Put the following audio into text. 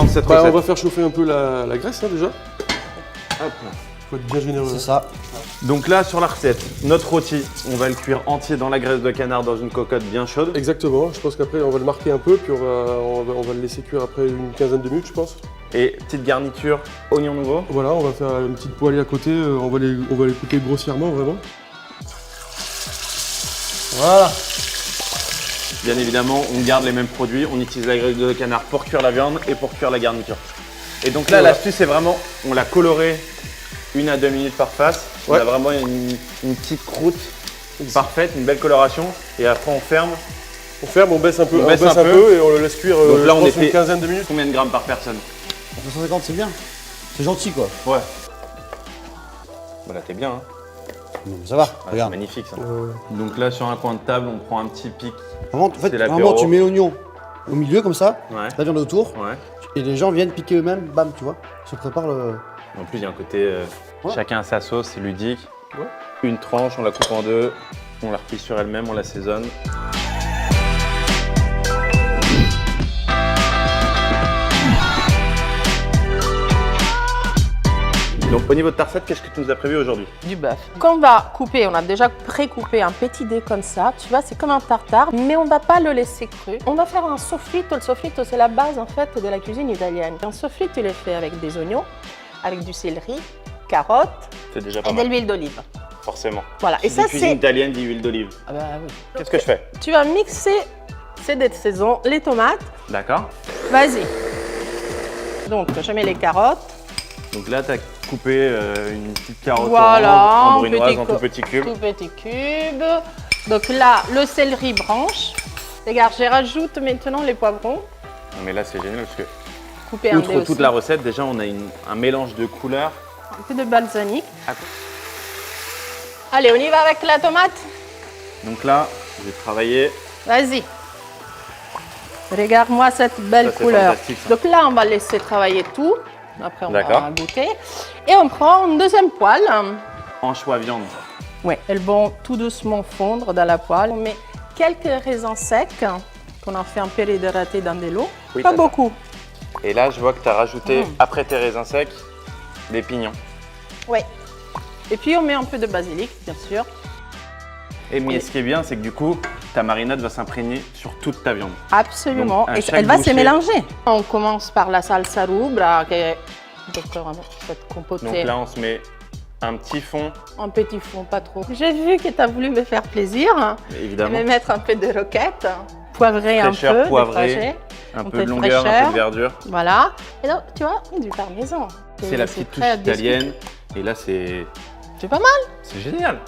lance cette On recette. va faire chauffer un peu la graisse déjà. Hop. Faut être bien généreux. C'est ça. Donc là, sur la recette, notre rôti, on va le cuire entier dans la graisse de canard dans une cocotte bien chaude. Exactement. Je pense qu'après, on va le marquer un peu, puis on va le laisser cuire après une quinzaine de minutes, je pense. Et petite garniture, oignon nouveau. Voilà, on va faire une petite poêlée à côté. On va les couper grossièrement, vraiment. Voilà. Bien évidemment, on garde les mêmes produits. On utilise la graisse de canard pour cuire la viande et pour cuire la garniture. Et donc là, Voilà. l'astuce, c'est vraiment, on l'a coloré 1 à 2 minutes par face. On Ouais. a vraiment une petite croûte parfaite, une belle coloration. Et après, on ferme. On ferme, on baisse un peu, On baisse un peu. peu et on le laisse cuire Donc là, je on pense, était- une quinzaine de minutes. Combien de grammes par personne? 250, c'est bien. C'est gentil, quoi. Ouais. Voilà, t'es bien, hein. Non, mais ça va, Ah, c'est regarde. magnifique ça. Donc là, sur un coin de table, on prend un petit pic. Vraiment, en fait, C'est l'apéro. vraiment, tu mets l'oignon au milieu, comme ça, Ouais. la viande autour, Ouais. et les gens viennent piquer eux-mêmes, bam, tu vois. Se prépare le. En plus, il y a un côté, Ouais. chacun a sa sauce, c'est ludique. Ouais. Une tranche, on la coupe en deux, on la replie sur elle-même, on l'assaisonne. Donc au niveau de ta recette, qu'est-ce que tu nous as prévu aujourd'hui? Du bœuf. Qu'on va couper, on a déjà pré-coupé un petit dé comme ça, tu vois, c'est comme un tartare, mais on va pas le laisser cru. On va faire un sofrito. Le sofrito, c'est la base en fait de la cuisine italienne. Un sofrito, il est fait avec des oignons, avec du céleri, carottes C'est déjà pas et de mal, l'huile d'olive. forcément. Voilà, et Qui ça dit cuisine c'est... italienne dit huile d'olive. Ah bah oui. Qu'est-ce que je fais? Tu vas mixer, c'est de saison, les tomates. D'accord. Vas-y. Donc, je mets les carottes. Donc là, tu as coupé une petite carotte Voilà, orange, en brunoise, petit en tout petit cube. Tout petit cube. Donc là, le céleri branche. Regarde, je rajoute maintenant les poivrons. Non, mais là, c'est génial parce que, Coupés en dés outre toute aussi. la recette, déjà, on a un mélange de couleurs. Un peu de balsamique. Ah. Allez, on y va avec la tomate. Donc là, je vais travailler. Vas-y. Regarde-moi cette belle Ça, c'est couleur. fantastique, ça. Donc là, on va laisser travailler tout. Après, on D'accord. va goûter. Et on prend une deuxième poêle. Anchois viande. Oui, elles vont tout doucement fondre dans la poêle. On met quelques raisins secs qu'on a fait un peu réhydrater dans de l'eau. Oui, Pas t'as ça. beaucoup. Et là, je vois que tu as rajouté, après tes raisins secs, des pignons. Oui. Et puis, on met un peu de basilic, bien sûr. Et mais ce qui est bien, c'est que du coup, ta marinade va s'imprégner sur toute ta viande. Absolument. Donc, à Et chaque elle va se bouchée- mélanger. On commence par la salsa rubra, qui est donc, cette compotée. Donc là, on se met un petit fond, Un petit fond, pas trop. J'ai vu que tu as voulu me faire plaisir. Et évidemment. me mettre un peu de roquette, poivrer un Fraîcheur, peu, poivré. défraîcher. Un Un peu de peu de longueur, un fraîcheur. peu de verdure. Voilà. Et donc, tu vois, du parmesan. C'est la petite touche prêt à discuter. italienne. Et là, c'est C'est pas mal. génial.